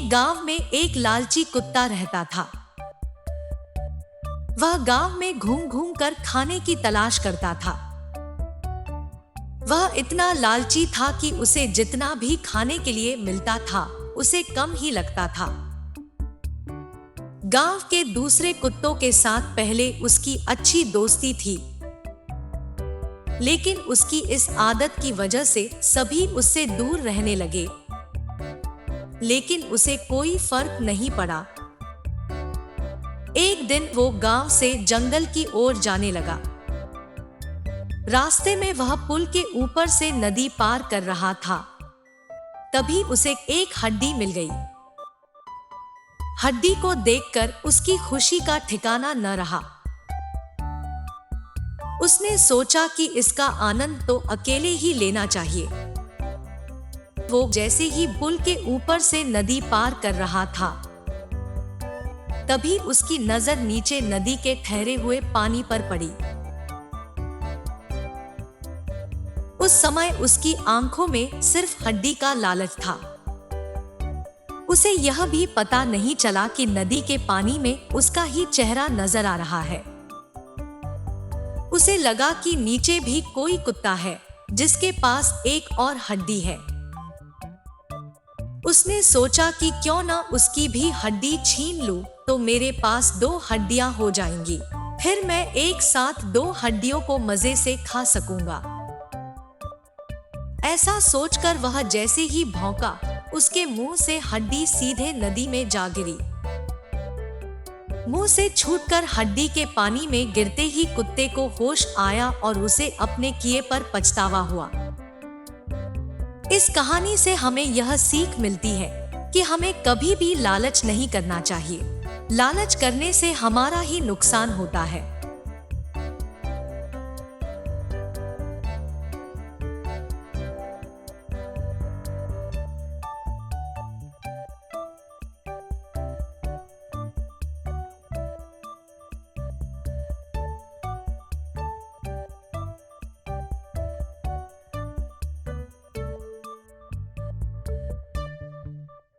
एक गांव में एक लालची कुत्ता रहता था। वह गांव में घूम घूम कर खाने की तलाश करता था। वह इतना लालची था कि उसे जितना भी खाने के लिए मिलता था उसे कम ही लगता था। गांव के दूसरे कुत्तों के साथ पहले उसकी अच्छी दोस्ती थी, लेकिन उसकी इस आदत की वजह से सभी उससे दूर रहने लगे। लेकिन उसे कोई फर्क नहीं पड़ा। एक दिन वो गांव से जंगल की ओर जाने लगा। रास्ते में वह पुल के ऊपर से नदी पार कर रहा था। तभी उसे एक हड्डी मिल गई। हड्डी को देखकर उसकी खुशी का ठिकाना न रहा। उसने सोचा कि इसका आनंद तो अकेले ही लेना चाहिए। वो जैसे ही पुल के ऊपर से नदी पार कर रहा था, तभी उसकी नजर नीचे नदी के ठहरे हुए पानी पर पड़ी। उस समय उसकी आंखों में सिर्फ हड्डी का लालच था। उसे यह भी पता नहीं चला कि नदी के पानी में उसका ही चेहरा नजर आ रहा है। उसे लगा कि नीचे भी कोई कुत्ता है जिसके पास एक और हड्डी है। उसने सोचा कि क्यों ना उसकी भी हड्डी छीन लूं, तो मेरे पास 2 हड्डियां हो जाएंगी। फिर मैं एक साथ 2 हड्डियों को मजे से खा सकूंगा। ऐसा सोचकर वह जैसे ही भौंका, उसके मुंह से हड्डी सीधे नदी में जा गिरी। मुंह से छूटकर हड्डी के पानी में गिरते ही कुत्ते को होश आया और उसे अपने किए पर पछतावा हुआ। इस कहानी से हमें यह सीख मिलती है कि हमें कभी भी लालच नहीं करना चाहिए। लालच करने से हमारा ही नुकसान होता है।